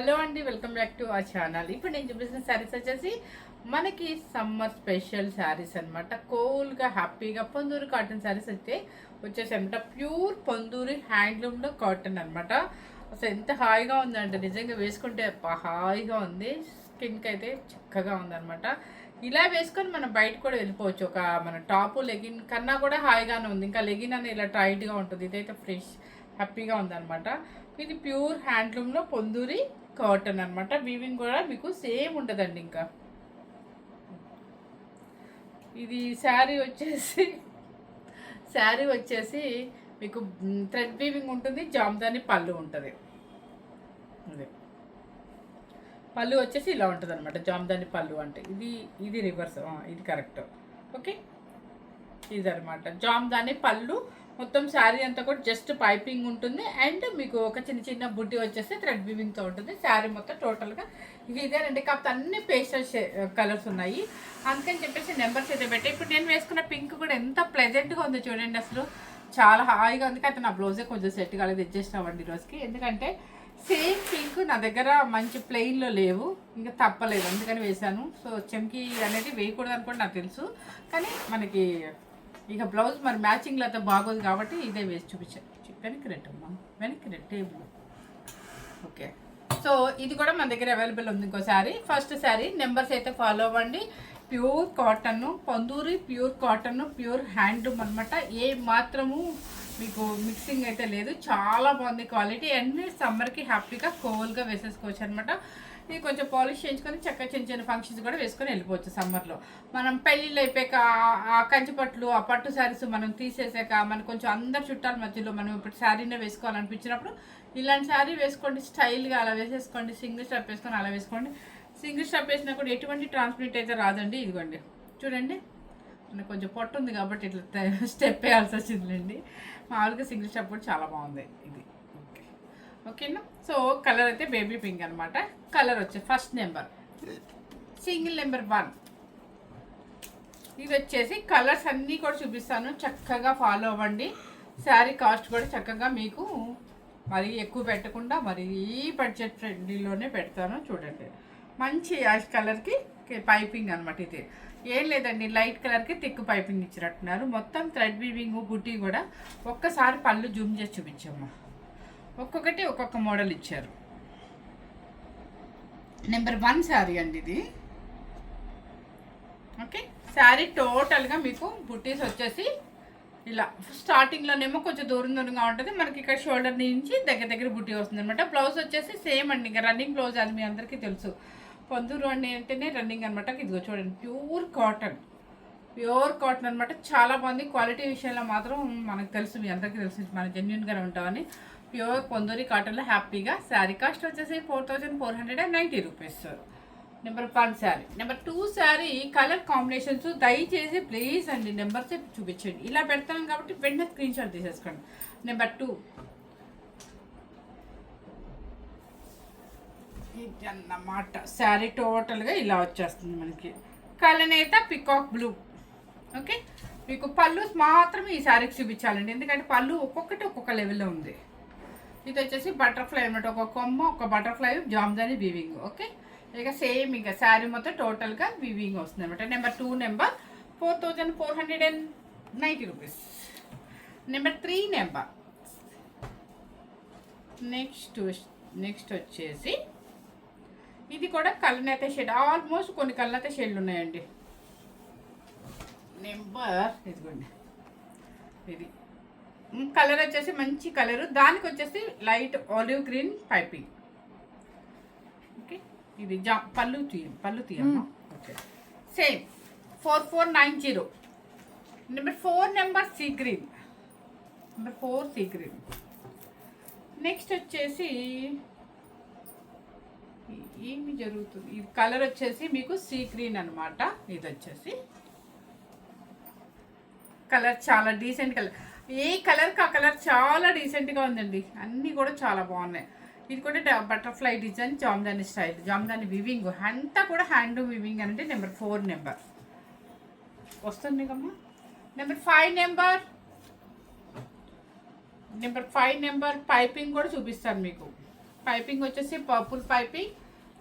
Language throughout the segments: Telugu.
హలో అండి, welcome back to our channel. ఇప్పుడు నేను చూపిస్తున్న శారీస్ వచ్చేసి మనకి సమ్మర్ స్పెషల్ శారీస్ అనమాట. కూల్గా హ్యాపీగా పొందూరు కాటన్ శారీస్ అయితే వచ్చేసి అనమాట. ప్యూర్ పొందూరి హ్యాండ్లూమ్లో కాటన్ అనమాట. అసలు ఎంత హాయిగా ఉందంటే నిజంగా వేసుకుంటే హాయిగా ఉంది. స్కిన్కి అయితే చక్కగా ఉందన్నమాట. ఇలా వేసుకొని మనం బయట కూడా వెళ్ళిపోవచ్చు. ఒక మన టాపు లెగిన్ కన్నా కూడా హాయిగానే ఉంది. ఇంకా లెగిన్ అనేది ఇలా టైట్గా ఉంటుంది. ఇదైతే ఫ్రెష్ హ్యాపీగా ఉందన్నమాట. ఇది ప్యూర్ హ్యాండ్లూమ్లో పొందూరి కాటన్ అనమాట. వీవింగ్ కూడా మీకు సేమ్ ఉండదండి. ఇంకా ఇది శారీ వచ్చేసి మీకు థ్రెడ్ వీవింగ్ ఉంటుంది. జామ్దాని పళ్ళు ఉంటుంది. అదే పళ్ళు వచ్చేసి ఇలా ఉంటుంది అనమాట. జామ్దాని పళ్ళు అంటే ఇది రివర్స్, ఇది కరెక్ట్. ఓకే, ఇదనమాట జామ్దాని పళ్ళు. మొత్తం శారీ అంతా కూడా జస్ట్ పైపింగ్ ఉంటుంది. అండ్ మీకు ఒక చిన్న చిన్న బుడ్డి వచ్చేసి థ్రెడ్ వీవింగ్తో ఉంటుంది. శారీ మొత్తం టోటల్గా ఇదేనండి. కాకపోతే అన్ని పేస్టల్ కలర్స్ ఉన్నాయి. అందుకని చెప్పేసి నెంబర్స్ అయితే పెట్టే. ఇప్పుడు నేను వేసుకున్న పింక్ కూడా ఎంత ప్లెజెంట్గా ఉందో చూడండి. అసలు చాలా హాయిగా ఉంది. అయితే నా బ్లౌజే కొంచెం సెట్ కాలేదు, అడ్జస్ట్ అవ్వండి ఈరోజుకి. ఎందుకంటే సేమ్ పింక్ నా దగ్గర మంచి ప్లెయిన్లో లేవు, ఇంకా తప్పలేదు, అందుకని వేశాను. సో చెంకి అనేది వేయకూడదు అనుకోండి నాకు తెలుసు, కానీ మనకి ఇక బ్లౌజ్ మరి మ్యాచింగ్లో అయితే బాగోదు కాబట్టి ఇదే వేసి చూపించాను. వెనక్కి రెట్టమ్మా, వెనక్కి రెట్ టేబుల్. ఓకే, సో ఇది కూడా మన దగ్గర అవైలబుల్ ఉంది. ఇంకో శారీ, ఫస్ట్ శారీ నెంబర్స్ అయితే ఫాలో అవ్వండి. Pure cotton Ponduri, pure cotton, pure handloom అనమాట. ఏ మాత్రము మీకు మిక్సింగ్ అయితే లేదు. చాలా బాగుంది క్వాలిటీ. అన్ని సమ్మర్కి హ్యాపీగా కోల్గా వేసేసుకోవచ్చు అనమాట. ఇది కొంచెం పాలిష్ చేయించుకొని చక్కగా చిన్న చిన్న ఫంక్షన్స్ కూడా వేసుకొని వెళ్ళిపోవచ్చు సమ్మర్లో. మనం పెళ్ళిళ్ళు అయిపోయాక ఆ కంచిపట్లు, ఆ పట్టు శారీస్ మనం తీసేసాక మనకు కొంచెం అందరు చుట్టాల మధ్యలో మనం ఇప్పుడు శారీనే వేసుకోవాలనిపించినప్పుడు ఇలాంటి శారీ వేసుకోండి. స్టైల్గా అలా వేసేసుకోండి. సింగిల్ స్టెప్ వేసుకొని అలా వేసుకోండి. సింగిల్ స్టెప్ వేసినా కూడా ఎటువంటి ట్రాన్స్మిట్ అయితే రాదండి. ఇదిగోండి చూడండి, మనకు కొంచెం పొట్టు ఉంది కాబట్టి ఇట్లా స్టెప్ వేయాల్సి వచ్చిందండి. మామూలుగా సింగిల్ స్టెప్ కూడా చాలా బాగుంది ఇది. ఓకేనా, సో కలర్ అయితే బేబీ పింక్ అనమాట. కలర్ వచ్చే ఫస్ట్ నెంబర్ సింగిల్ నెంబర్ 1. ఇది వచ్చేసి కలర్స్ అన్నీ కూడా చూపిస్తాను, చక్కగా ఫాలో అవ్వండి. శారీ కాస్ట్ కూడా చక్కగా మీకు మరీ ఎక్కువ పెట్టకుండా మరీ బడ్జెట్ ఫ్రెండ్లీలోనే పెడతాను. చూడండి, మంచి యాష్ కలర్కి పైపింగ్ అనమాట. ఇది ఏం లేదండి, లైట్ కలర్కి థిక్ పైపింగ్ ఇచ్చినట్టున్నారు. మొత్తం థ్రెడ్ వీవింగ్ బుట్టి కూడా. ఒక్కసారి పళ్ళు జూమ్ చేసి చూపించమ్మా. ఒక్కొక్కటి ఒక్కొక్క మోడల్ ఇచ్చారు. నెంబర్ 1 శారీ అండి ఇది. ఓకే, శారీ టోటల్గా మీకు బుట్టీస్ వచ్చేసి ఇలా స్టార్టింగ్లోనేమో కొంచెం దూరంగా ఉంటుంది. మనకి ఇక్కడ షోల్డర్ నుంచి దగ్గర బుట్టి వస్తుంది అనమాట. బ్లౌజ్ వచ్చేసి సేమ్ అండి, ఇంకా రన్నింగ్ బ్లౌజ్, అది మీ అందరికీ తెలుసు. పొందూరు అండి అంటేనే రన్నింగ్ అనమాట. ఇదిగో చూడండి, ప్యూర్ కాటన్ అనమాట. చాలా బాగుంది. క్వాలిటీ విషయంలో మాత్రం మనకు తెలుసు, మీ అందరికీ తెలుసు, మనం జెన్యున్గానే ఉంటామని. ప్యూర్ పొందూరి కాటన్లో హ్యాపీగా. శారీ కాస్ట్ వచ్చేసి 4490 rupees. Number 1 sari. Number 2 sari colour combinations దయచేసి ప్లీజ్ అండి నెంబర్స్ చూపించండి. ఇలా పెడతాను కాబట్టి వెంటనే స్క్రీన్ షాట్ తీసేసుకోండి. నెంబర్ 2 ఇది అన్నమాట. శారీ టోటల్గా ఇలా వచ్చేస్తుంది మనకి. కలర్ అయితే పికాక్ బ్లూ. ఓకే, మీకు పళ్ళు మాత్రమే ఈ శారీకి చూపించాలండి, ఎందుకంటే పళ్ళు ఒక్కొక్కటి ఒక్కొక్క లెవెల్లో ఉంది. ఇది వచ్చేసి బటర్ఫ్లై అనమాట. ఒక కొమ్మ, ఒక బటర్ఫ్లై, జామ్దాని వీవింగ్. ఓకే, ఇక సేమ్ ఇంకా శారీ మొత్తం టోటల్గా వీవింగ్ వస్తుంది అనమాట. Number 2 number 4490 rupees. Number 3 number next వచ్చేసి ఇది కూడా కలనేత షేడ్. ఆల్మోస్ట్ కొన్ని కలనేత షేడ్లు ఉన్నాయండి. నెంబర్ ఇదిగోండి, ఇది కలర్ వచ్చేసి మంచి కలరు. దానికి వచ్చేసి light olive green piping. Okay, ఇది పళ్ళు తీయమ్మా. Okay, same 4490. Number 4 number sea green. Number 4 sea green. Next వచ్చేసి ఏమి జరుగుతుంది, ఇది కలర్ వచ్చేసి మీకు సీ గ్రీన్ అనమాట. ఇది వచ్చేసి కలర్ చాలా డీసెంట్ కలర్. ఏ కలర్కి ఆ కలర్ చాలా డీసెంట్గా ఉందండి. అన్నీ కూడా చాలా బాగున్నాయి. ఇది కూడా butterfly design, Jamdani style, Jamdani weaving అంతా కూడా హ్యాండ్లూమ్ వివింగ్ అంటే. నెంబర్ 4 నెంబర్ వస్తుంది కమ్మా. నెంబర్ 5 నెంబర్ పైపింగ్ కూడా చూపిస్తాను మీకు. పైపింగ్ వచ్చేసి పర్పుల్ పైపింగ్,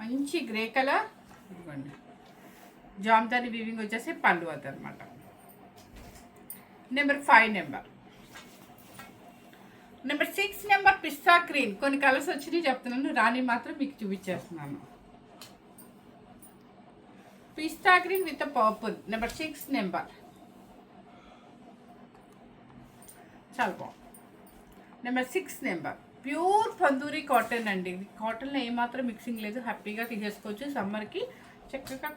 మంచి గ్రే కలర్. ఇదిగోండి జామ్దాని వీవింగ్ వచ్చేసి పళ్ళు అదనమాట. Number 5 number 6 number pista green. కొన్ని కలర్స్ వచ్చినాయి చెప్తున్నాను, రాణి మాత్రం మీకు చూపించేస్తున్నాను. Pista green with purple, number 6 number. చాలా బాగుంది. Number 6 number pure Ponduru cotton అండి. ఇది కాటన్లో ఏమాత్రం మిక్సింగ్ లేదు, హ్యాపీగా తీసేసుకోవచ్చు. సమ్మర్కి చక్కగా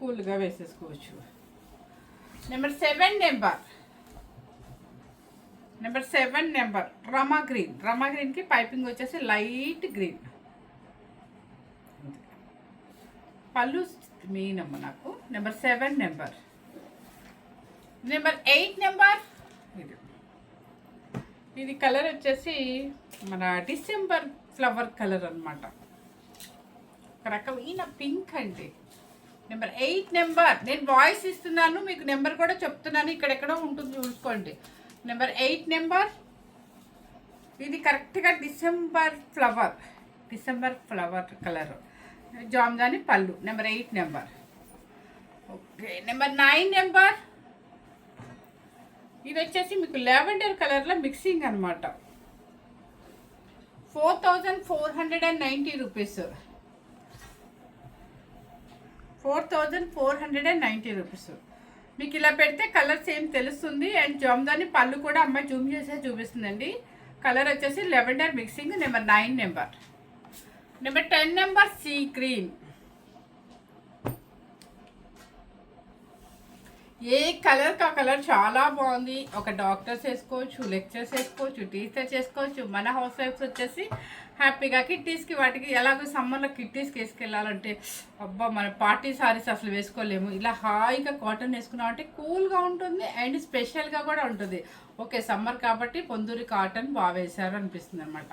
కూల్గా వేసేసుకోవచ్చు. నెంబర్ 7 నెంబర్ రమా గ్రీన్కి పైపింగ్ వచ్చేసి లైట్ గ్రీన్. పళ్ళు మెయిన్ అమ్మ నాకు. Number 7 number 8 number. ఇది కలర్ వచ్చేసి మన డిసెంబర్ ఫ్లవర్ కలర్ అనమాట, ఒక రకమైన పింక్ అండి. Number 8 number. నేను వాయిస్ ఇస్తున్నాను, మీకు నెంబర్ కూడా చెప్తున్నాను, ఇక్కడెక్కడో ఉంటుంది చూసుకోండి. Number 8 number. ఇది కరెక్ట్గా డిసెంబర్ ఫ్లవర్ కలర్, జామ్దాని పళ్ళు. Number 8 number. Okay. Number 9 number. ఇది వచ్చేసి మీకు లావెండర్ కలర్లో మిక్సింగ్ అనమాట. 4490 రూపీస్. 4490 రూపీస్. మీకు ఇలా పెడితే కలర్ సేమ్ తెలుస్తుంది. అండ్ జామ్దాని పళ్ళు కూడా అమ్మాయి జూమ్ చేసే చూపిస్తుందండి. కలర్ వచ్చేసి lavender mixing. Number 9 number. Number 10 number sea green. ఏ కలర్ కా కలర్ చాలా బాగుంది. ఒక డాక్టర్స్ వేసుకోవచ్చు, లెక్చర్స్ వేసుకోవచ్చు, టీచర్స్ వేసుకోవచ్చు. మన హౌస్ వైఫ్స్ వచ్చేసి హ్యాపీగా కిట్టీస్కి వాటికి ఎలాగో సమ్మర్లో కిట్టీస్కి వేసుకెళ్ళాలంటే అబ్బా మన పార్టీ సారీస్ అసలు వేసుకోలేము. ఇలా హాయిగా కాటన్ వేసుకున్నామంటే కూల్గా ఉంటుంది అండ్ స్పెషల్గా కూడా ఉంటుంది. ఓకే సమ్మర్ కాబట్టి పొందూరి కాటన్ బాగా వేశారు అనిపిస్తుంది అనమాట.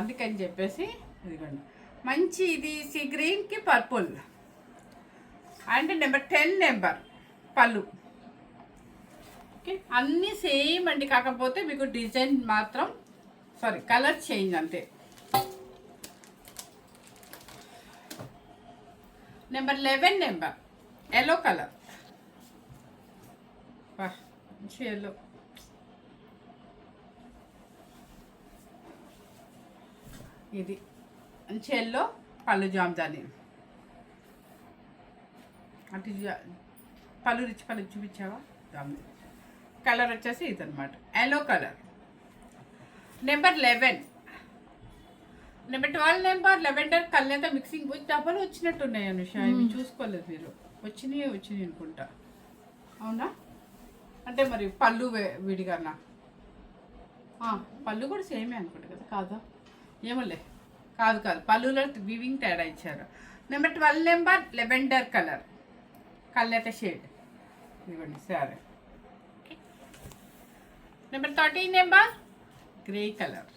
అందుకని చెప్పేసి ఇదిగోండి మంచి ఇది సీ గ్రీన్కి పర్పుల్. అండ్ నెంబర్ 10 నెంబర్ పళ్ళు. ఓకే అన్నీ సేమ్ అండి, కాకపోతే మీకు డిజైన్ మాత్రం కలర్ చేంజ్ అంతే. Number 11 number yellow colour. మంచి ఎల్లో. ఇది మంచి ఎల్లో పళ్ళు జామ్దాని. అంటే పళ్ళు రిచ్ పళ్ళు చూపించావా? కలర్ వచ్చేసి ఇదనమాట yellow colour. Number 11 number 12 number lavender కళ్ళంతా మిక్సింగ్ డబ్బలు వచ్చినట్టున్నాయి అనుష. ఇవి చూసుకోలేదు మీరు. వచ్చినాయి అనుకుంటా. అవునా? అంటే మరి పళ్ళు విడిగానా? పళ్ళు కూడా సేమే అనుకుంటా కదా. కాదా? ఏమోలే. కాదు పళ్ళులో వీవింగ్ తేడా ఇచ్చారు. నెంబర్ 12 నెంబర్ లెవెండర్ కలర్, కళ్ళత షేడ్. ఇవ్వండి సరే. Number 13 number grey colour.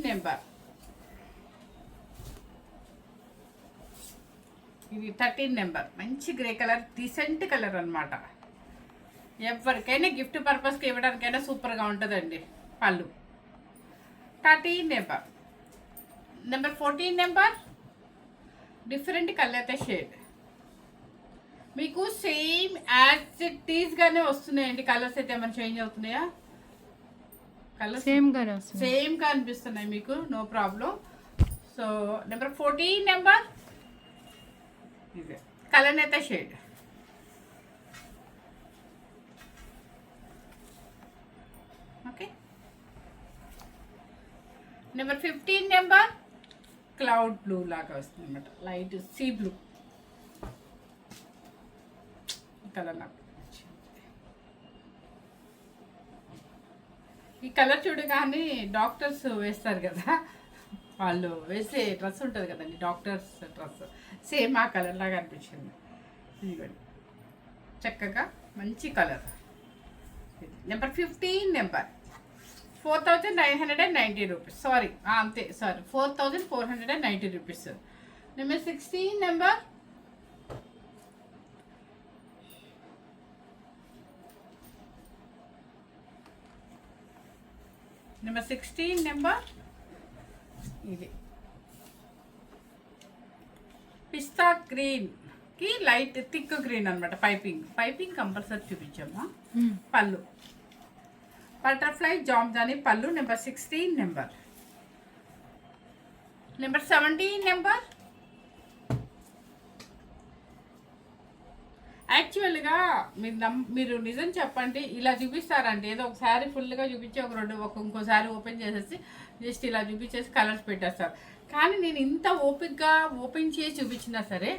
Number ఇది 13 నెంబర్ మంచి గ్రే కలర్, డీసెంట్ కలర్ అనమాట. ఎవరికైనా గిఫ్ట్ పర్పస్కి ఇవ్వడానికైనా సూపర్గా ఉంటుందండి. పళ్ళు 13 number. Number 14 number different colour shade. మీకు సేమ్ యాజ్ ఇట్ ఈస్గానే వస్తున్నాయండి. కలర్స్ అయితే ఏమైనా చేంజ్ అవుతున్నాయా? కలర్స్ సేమ్గా అనిపిస్తున్నాయి మీకు, no problem. So number 14 number ఇదే కలర్ అయితే shade. Okay. Number 15 number cloud blue లాగా వస్తుంది అనమాట, లైట్ సీ బ్లూ కలర్. నాకు ఈ కలర్ చూడగానే డాక్టర్స్ వేస్తారు కదా, వాళ్ళు వేసే డ్రెస్ ఉంటుంది కదండి, డాక్టర్స్ డ్రెస్, సేమ్ ఆ కలర్ లాగా అనిపించింది. ఇదిగోండి చక్కగా మంచి కలర్. Number 15 number 4990 rupees. అంతే 4490 rupees. Number 16 number number 16 number ఇది పిస్తా గ్రీన్కి లైట్ థిక్ గ్రీన్ అనమాట. పైపింగ్ కంపల్సరీ చూపించమ్మా. పళ్ళు బటర్ఫ్లై జామ్దాని పళ్ళు. Number 16 number 17 number. యాక్చువల్గా మీరు నిజం చెప్పండి, ఇలా చూపిస్తారండి. ఏదో ఒక శారీ ఫుల్గా చూపించి ఇంకో శారీ ఓపెన్ చేసేసి జస్ట్ ఇలా చూపించేసి కలర్స్ పెట్టేస్తారు. కానీ నేను ఇంత ఓపెన్ చేసి చూపించినా సరే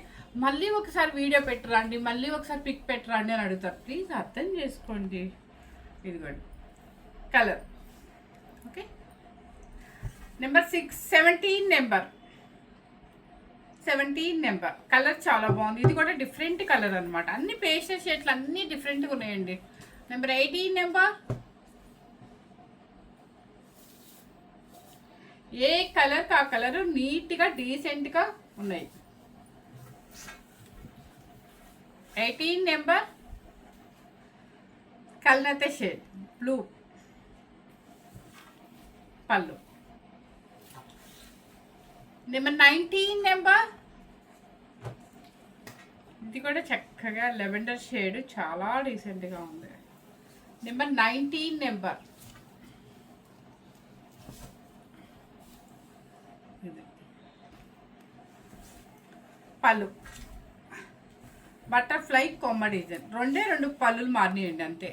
మళ్ళీ ఒకసారి వీడియో పెట్టరండి, మళ్ళీ ఒకసారి పిక్ పెట్టరండి అని అడుగుతారు. ప్లీజ్ అర్థం చేసుకోండి. ఇదిగోండి colour. Okay, number 17 number colour చాలా బాగుంది. ఇది కూడా డిఫరెంట్ కలర్ అనమాట. అన్ని పేస్టల్ షేడ్లు అన్నీ డిఫరెంట్గా ఉన్నాయండి. Number 18 number. ఏ కలర్ ఆ కలర్ నీట్గా డీసెంట్గా ఉన్నాయి. 18 నెంబర్ కల్నత షేడ్ బ్లూ పళ్ళు. Number 19 number. ఇది కూడా చక్కగా లెవెండర్ షేడ్ చాలా డీసెంట్గా ఉంది. Number 19 number. ఇది పళ్ళు బటర్ఫ్లై కొమ్మ డిజైన్. రెండు పళ్ళులు మారినాయండి అంతే.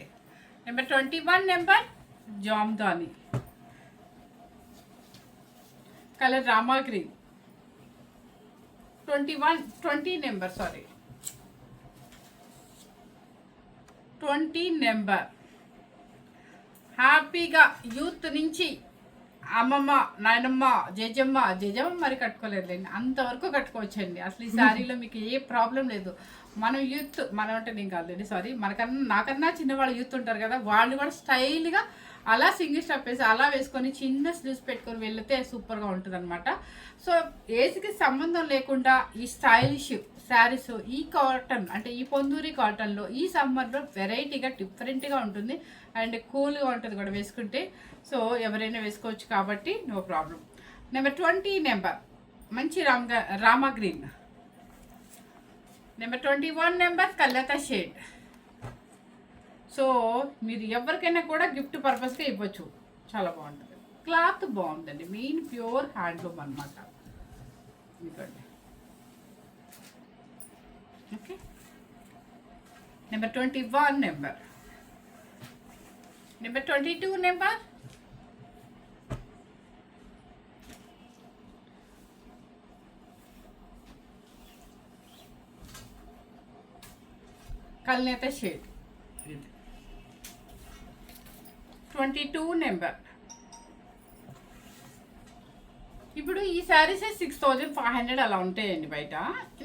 Number 21 number jamdani colour Rama green. 20 number 20 number. హ్యాపీగా యూత్ నుంచి అమ్మమ్మ నాయనమ్మ జేజమ్మ మరి కట్టుకోలేదులేండి, అంతవరకు కట్టుకోవచ్చండి. అసలు ఈ శారీలో మీకు ఏ ప్రాబ్లం లేదు. మనం యూత్, మనం అంటే నేను కాదులేండి సారీ, నాకన్నా చిన్నవాళ్ళు యూత్ ఉంటారు కదా, వాళ్ళు కూడా స్టైల్గా అలా సింగిల్ స్టెప్ వేసి అలా వేసుకొని చిన్న స్లీవ్స్ పెట్టుకొని వెళితే సూపర్గా ఉంటుంది అనమాట. సో ఏజ్కి సంబంధం లేకుండా ఈ స్టైలిష్ శారీస్, ఈ కాటన్ అంటే ఈ పొందూరి కాటన్లో ఈ సమ్మర్లో వెరైటీగా డిఫరెంట్గా ఉంటుంది అండ్ కూల్గా ఉంటుంది కూడా వేసుకుంటే. సో ఎవరైనా వేసుకోవచ్చు కాబట్టి నో ప్రాబ్లం. నెంబర్ 20 నెంబర్ మంచి రామా గ్రీన్. నెంబర్ 21 నెంబర్ కలత షేడ్. సో మీరు ఎవరికైనా కూడా గిఫ్ట్ పర్పస్గా ఇవ్వచ్చు, చాలా బాగుంటుంది. క్లాత్ బాగుందండి, మెయిన్ ప్యూర్ హ్యాండ్లూమ్ అనమాట. ఇదిగోండి. Okay, number 21 number. Number 22 number కల్నేత షేడ్. 22 నెంబర్. ఇప్పుడు ఈ శారీస్ 6500 అలా ఉంటాయండి బయట.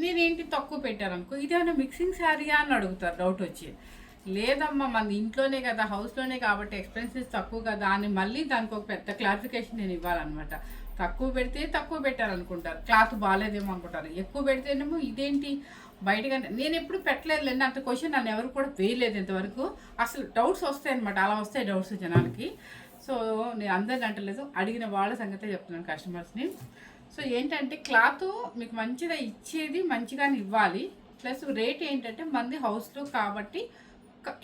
నేనేంటి తక్కువ పెట్టారనుకో, ఇదేమైనా మిక్సింగ్ శారీయా అని అడుగుతారు డౌట్ వచ్చి. లేదమ్మా మన ఇంట్లోనే కదా, హౌస్లోనే కాబట్టి ఎక్స్పెన్సెస్ తక్కువ కదా అని మళ్ళీ దానికి ఒక పెద్ద క్లారిఫికేషన్ నేను ఇవ్వాలన్నమాట. తక్కువ పెడితే తక్కువ పెట్టారనుకుంటారు, క్లాత్ బాగాలేదేమో అనుకుంటారు. ఎక్కువ పెడితేనేమో ఇదేంటి బయటగా. నేను ఎప్పుడు పెట్టలేదులేండి, అంత క్వశ్చన్ నన్ను ఎవరు కూడా వేయలేదు ఇంతవరకు. అసలు డౌట్స్ వస్తాయి అనమాట, అలా వస్తాయి డౌట్స్ జనాలకి. సో నేను అందరిని అంటలేదు, అడిగిన వాళ్ళ సంగతే చెప్తున్నాను కస్టమర్స్ని. సో ఏంటంటే క్లాత్ మీకు మంచిగా ఇచ్చేది మంచిగానే ఇవ్వాలి. ప్లస్ రేట్ ఏంటంటే మంది హౌస్లో కాబట్టి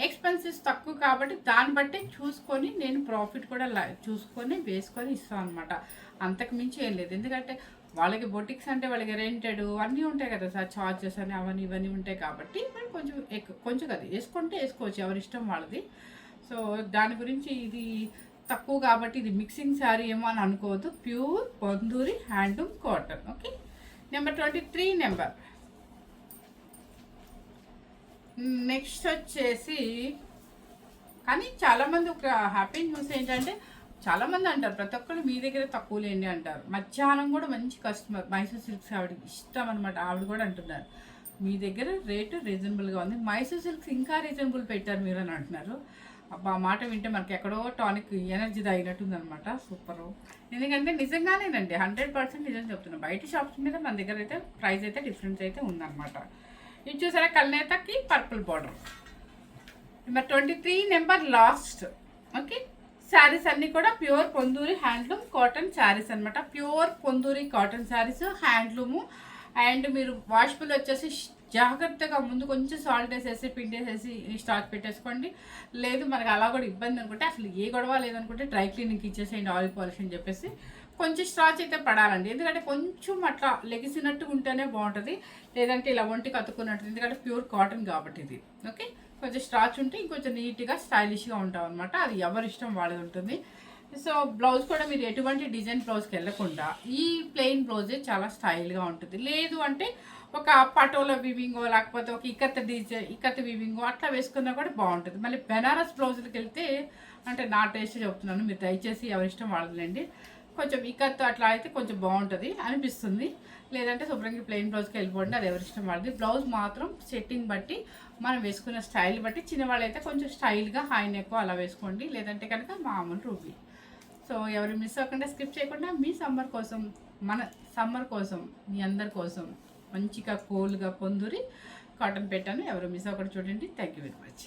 ఎక్స్పెన్సెస్ తక్కువ కాబట్టి దాన్ని బట్టి చూసుకొని నేను ప్రాఫిట్ కూడా చూసుకొని వేసుకొని ఇస్తాను అనమాట. అంతకు మించి ఏం లేదు. ఎందుకంటే వాళ్ళకి బొటిక్స్ అంటే వాళ్ళకి రెంటెడ్ అన్నీ ఉంటాయి కదా సార్, చార్జెస్ అని అవన్నీ ఇవన్నీ ఉంటాయి కాబట్టి కొంచెం కదా వేసుకుంటే వేసుకోవచ్చు, ఎవరి ఇష్టం వాళ్ళది. సో దాని గురించి ఇది తక్కువ కాబట్టి ఇది మిక్సింగ్ శారీ ఏమో అని అనుకోవద్దు, ప్యూర్ పొందూరి handloom cotton. Okay, number 23 number. Next వచ్చేసి కానీ చాలామంది ఒక హ్యాపీ న్యూస్ ఏంటంటే చాలామంది అంటారు ప్రతి ఒక్కరు మీ దగ్గర తక్కువ లేండి అంటారు. మధ్యాహ్నం కూడా మంచి కస్టమర్ మైసూర్ సిల్క్స్ ఆవిడకి ఇష్టం అనమాట, ఆవిడ కూడా అంటున్నారు మీ దగ్గర రేటు రీజనబుల్గా ఉంది, మైసూర్ సిల్క్స్ ఇంకా రీజనబుల్ పెట్టారు మీరు అని అంటున్నారు. అబ్బా మాట వింటే మనకి ఎక్కడో టానిక్ ఎనర్జీ తాగినట్టుంది అనమాట. సూపరు. ఎందుకంటే నిజంగానేనండి 100% నిజం చెప్తున్నాను. బయట షాప్స్ మీద మన దగ్గర అయితే ప్రైస్ అయితే డిఫరెన్స్ అయితే ఉందన్నమాట. ఇది చూసారా కల్నేతకి purple border. Number 23 number last. Okay, saris అన్నీ కూడా ప్యూర్ పొందూరి హ్యాండ్లూమ్ కాటన్ శారీస్ అనమాట. ప్యూర్ పొందూరి కాటన్ శారీస్ హ్యాండ్లూము. అండ్ మీరు వాషబుల్ వచ్చేసి జాగ్రత్తగా ముందు కొంచెం సాల్ట్ వేసేసి పిండేసేసి స్టాక్ పెట్టేసుకోండి. లేదు మనకు అలా కూడా ఇబ్బంది అనుకుంటే, అసలు ఏ గొడవ లేదనుకుంటే డ్రై క్లీనింగ్కి ఇచ్చేసేయండి, ఆయిల్ పాలిష్ అని చెప్పేసి. కొంచెం స్టార్చ్ అయితే పడాలండి, ఎందుకంటే కొంచెం అట్లా లెగిసినట్టు ఉంటేనే బాగుంటుంది, లేదంటే ఇలా ఒంటికి అతుక్కున్నట్టు, ఎందుకంటే ప్యూర్ కాటన్ కాబట్టి ఇది. ఓకే, కొంచెం స్టార్చ్ ఉంటే ఇంకొంచెం నీట్గా స్టైలిష్గా ఉంటాం అనమాట. అది ఎవరి ఇష్టం వాళ్ళది ఉంటుంది. సో బ్లౌజ్ కూడా మీరు ఎటువంటి డిజైన్ బ్లౌజ్కి వెళ్ళకుండా ఈ ప్లెయిన్ బ్లౌజే చాలా స్టైల్గా ఉంటుంది. లేదు అంటే ఒక పటోలా వివింగో లేకపోతే ఒక ఇక్కత్ వివింగో అట్లా వేసుకున్నా కూడా బాగుంటుంది. మళ్ళీ బెనారస్ బ్లౌజులకి వెళ్తే, అంటే నా టేస్ట్ చెప్తున్నాను, మీరు దయచేసి ఎవరిష్టం వాళ్ళదండి, కొంచెం ఇక్కత్ అట్లా అయితే కొంచెం బాగుంటుంది అనిపిస్తుంది. లేదంటే శుభ్రంగా ప్లెయిన్ బ్లౌజ్కి వెళ్ళిపోండి, అది ఎవరిష్టం వాళ్ళది. బ్లౌజ్ మాత్రం సెట్టింగ్ బట్టి మనం వేసుకున్న స్టైల్ బట్టి, చిన్నవాళ్ళు అయితే కొంచెం స్టైల్గా హై నెక్ అలా వేసుకోండి, లేదంటే కనుక మామూలు రూబీ. సో ఎవరు మిస్ అవ్వకుండా స్కిప్ చేయకుండా మీ సమ్మర్ కోసం, మన సమ్మర్ కోసం, మీ అందరి కోసం మంచిగా కూల్గా పొందూరి కాటన్ పెట్టాను. ఎవరు మిస్ అవ్వకుండా చూడండి. Thank you very much.